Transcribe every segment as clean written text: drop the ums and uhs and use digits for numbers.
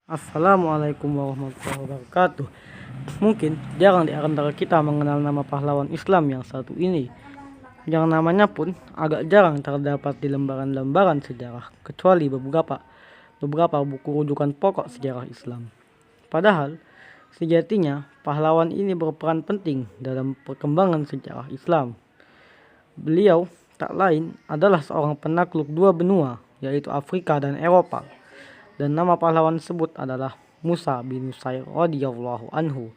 Assalamualaikum warahmatullahi wabarakatuh. Mungkin jarang di antara kita mengenal nama pahlawan Islam yang satu ini, yang namanya pun agak jarang terdapat di lembaran-lembaran sejarah, kecuali beberapa buku rujukan pokok sejarah Islam. Padahal, sejatinya pahlawan ini berperan penting dalam perkembangan sejarah Islam. Beliau tak lain adalah seorang penakluk dua benua, yaitu Afrika dan Eropa. Dan nama pahlawan tersebut adalah Musa bin Nusair radhiyallahu anhu.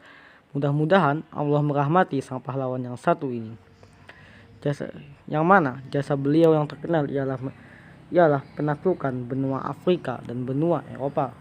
Mudah-mudahan Allah merahmati sang pahlawan yang satu ini. Jasa beliau yang terkenal ialah penaklukan benua Afrika dan benua Eropa.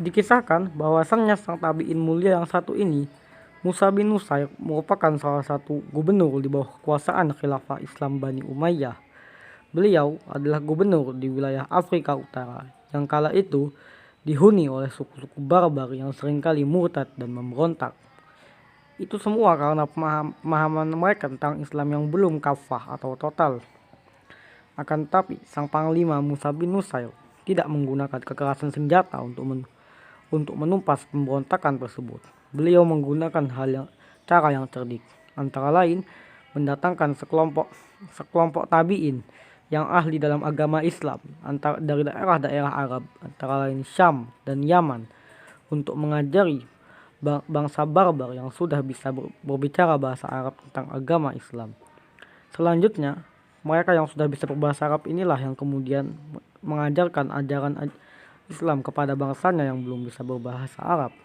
Dikisahkan bahwasannya sang tabi'in mulia yang satu ini, Musa bin Nusair, merupakan salah satu gubernur di bawah kekuasaan Khilafah Islam Bani Umayyah. Beliau adalah gubernur di wilayah Afrika Utara yang kala itu dihuni oleh suku-suku barbar yang seringkali murtad dan memberontak. Itu semua karena pemahaman mereka tentang Islam yang belum kafah atau total. Akan tetapi, sang panglima Musa bin Nusair tidak menggunakan kekerasan senjata untuk menumpas pemberontakan tersebut. Beliau menggunakan cara yang cerdik, antara lain mendatangkan sekelompok tabi'in yang ahli dalam agama Islam dari daerah-daerah Arab, antara lain Syam dan Yaman, untuk mengajari bangsa barbar yang sudah bisa berbicara bahasa Arab tentang agama Islam. Selanjutnya, mereka yang sudah bisa berbahasa Arab inilah yang kemudian mengajarkan ajaran Islam kepada bangsanya yang belum bisa berbahasa Arab.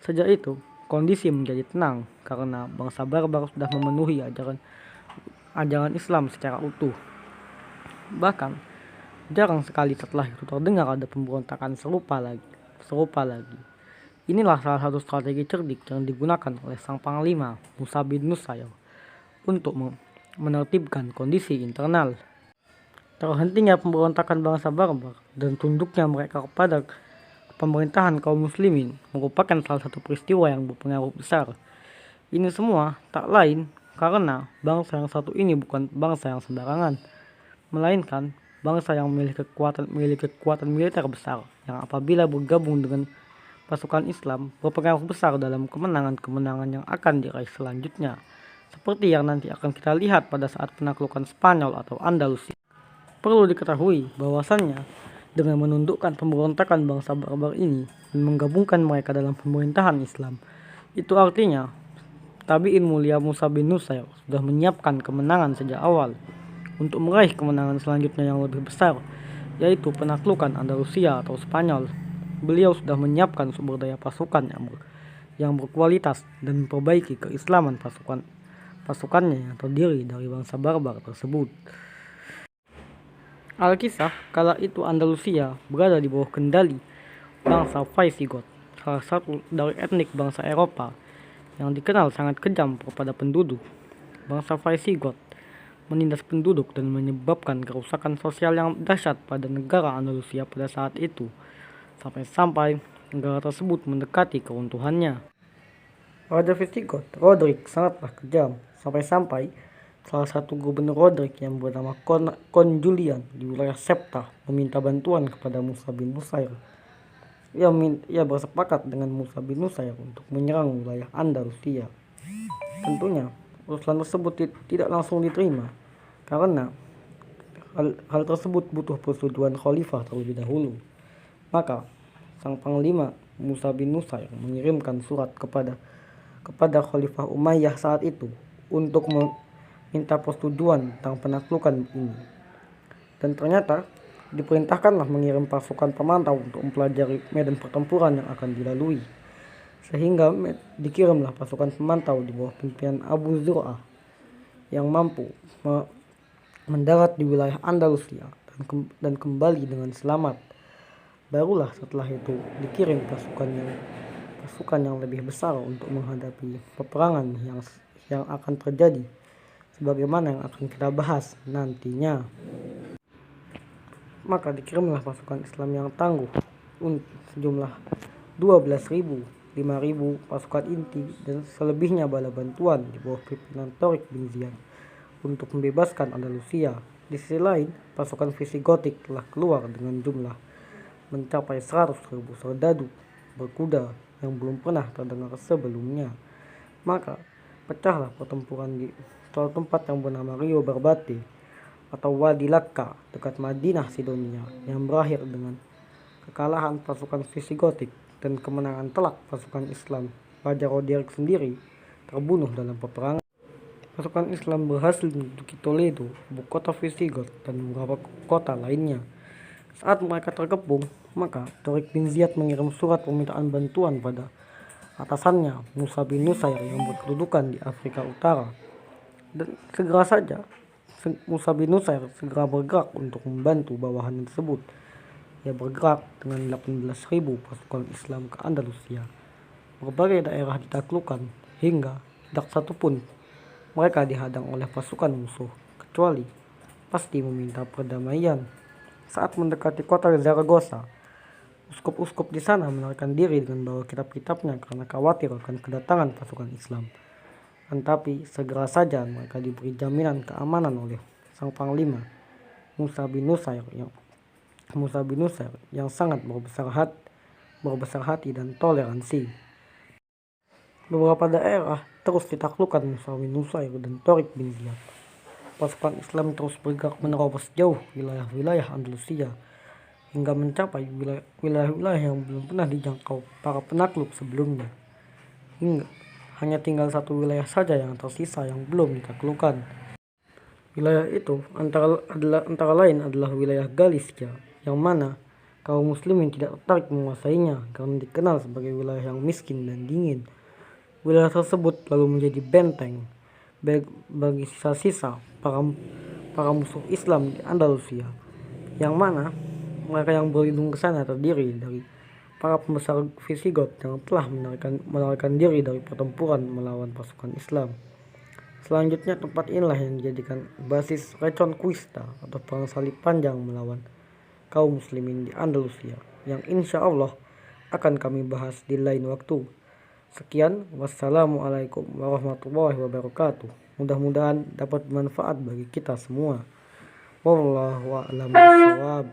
Sejak itu, kondisi menjadi tenang karena bangsa barbar sudah memenuhi ajaran Islam secara utuh. Bahkan, jarang sekali setelah itu terdengar ada pemberontakan serupa lagi. Inilah salah satu strategi cerdik yang digunakan oleh sang panglima Musa bin Nusair untuk menertibkan kondisi internal. Terhentinya pemberontakan bangsa barbar dan tunduknya mereka kepada pemerintahan kaum muslimin merupakan salah satu peristiwa yang berpengaruh besar. Ini semua tak lain karena bangsa yang satu ini bukan bangsa yang sembarangan, melainkan bangsa yang memiliki kekuatan militer besar yang apabila bergabung dengan pasukan Islam berpengaruh besar dalam kemenangan-kemenangan yang akan diraih selanjutnya, seperti yang nanti akan kita lihat pada saat penaklukan Spanyol atau Andalusia. Perlu diketahui bahwasannya dengan menundukkan pemberontakan bangsa barbar ini dan menggabungkan mereka dalam pemerintahan Islam, itu artinya tabi'in mulia Musa bin Nusair sudah menyiapkan kemenangan sejak awal untuk meraih kemenangan selanjutnya yang lebih besar, yaitu penaklukan Andalusia atau Spanyol. Beliau sudah menyiapkan sumber daya pasukan yang berkualitas dan memperbaiki keislaman pasukannya yang terdiri dari bangsa barbar tersebut. Alkisah kala itu Andalusia berada di bawah kendali bangsa Visigoth, salah satu dari etnik bangsa Eropa yang dikenal sangat kejam kepada penduduk. Bangsa Visigoth menindas penduduk dan menyebabkan kerusakan sosial yang dahsyat pada negara Andalusia pada saat itu, sampai negara tersebut mendekati keruntuhannya. Raja Visigoth, Roderick, sangatlah kejam, sampai salah satu gubernur Roderick yang bernama Kon Julian di wilayah Septa meminta bantuan kepada Musa bin Nusair. Ia bersepakat dengan Musa bin Nusair untuk menyerang wilayah Andalusia. Tentunya, usulan tersebut tidak langsung diterima karena hal tersebut butuh persetujuan khalifah terlebih dahulu. Maka, sang panglima Musa bin Nusair mengirimkan surat kepada Khalifah Umayyah saat itu untuk minta persetujuan tentang penaklukan ini. Dan ternyata diperintahkanlah mengirim pasukan pemantau untuk mempelajari medan pertempuran yang akan dilalui. Sehingga dikirimlah pasukan pemantau di bawah pimpinan Abu Zur'ah yang mampu mendarat di wilayah Andalusia dan kembali dengan selamat. Barulah setelah itu dikirim pasukan yang lebih besar untuk menghadapi peperangan yang akan terjadi, sebagaimana yang akan kita bahas nantinya. Maka dikirimlah pasukan Islam yang tangguh sejumlah 12.000, 5.000 pasukan inti dan selebihnya bala bantuan di bawah pimpinan Tariq bin Ziyad untuk membebaskan Andalusia. Di sisi lain, pasukan Visigotik telah keluar dengan jumlah mencapai 100.000 serdadu berkuda yang belum pernah terdengar sebelumnya. Maka pecahlah pertempuran di suatu tempat yang bernama Rio Barbate atau Wadi Lakka dekat Madinah Sidonia, yang berakhir dengan kekalahan pasukan Visigotik dan kemenangan telak pasukan Islam. Raja Roderick sendiri terbunuh dalam peperangan. Pasukan Islam berhasil menduduki Toledo, ibu kota Visigot, dan beberapa kota lainnya. Saat mereka terkepung, maka Tariq bin Ziyad mengirim surat permintaan bantuan pada atasannya Musa bin Nusair yang berkedudukan di Afrika Utara. Dan segera saja Musa bin Nusair segera bergerak untuk membantu bawahan tersebut. Ia bergerak dengan 18.000 pasukan Islam ke Andalusia. Berbagai daerah ditaklukkan hingga tidak satupun mereka dihadang oleh pasukan musuh, kecuali pasti meminta perdamaian. Saat mendekati kota Zaragoza, uskup-uskup di sana menarikan diri dengan bawa kitab-kitabnya karena khawatir akan kedatangan pasukan Islam. Tetapi segera saja mereka diberi jaminan keamanan oleh sang panglima Musa bin Nusair yang sangat berbesar hati dan toleransi. Beberapa daerah terus ditaklukkan Musa bin Nusair dan Tariq bin Ziyad. Pasukan Islam terus bergerak menerobos jauh wilayah-wilayah Andalusia hingga mencapai wilayah-wilayah yang belum pernah dijangkau para penakluk sebelumnya. Hingga hanya tinggal satu wilayah saja yang tersisa yang belum ditaklukkan. Wilayah itu antara lain adalah wilayah Galicia, yang mana kaum muslimin tidak tertarik menguasainya karena dikenal sebagai wilayah yang miskin dan dingin. Wilayah tersebut lalu menjadi benteng bagi sisa-sisa para musuh Islam di Andalusia, yang mana mereka yang berlindung ke sana terdiri dari para pembesar Visigot yang telah menarikan diri dari pertempuran melawan pasukan Islam. Selanjutnya tempat inilah yang dijadikan basis Reconquista atau perang salib panjang melawan kaum muslimin di Andalusia, yang insya Allah akan kami bahas di lain waktu. Sekian, wassalamualaikum warahmatullahi wabarakatuh. Mudah-mudahan dapat bermanfaat bagi kita semua. Wallahu a'lam bishawab.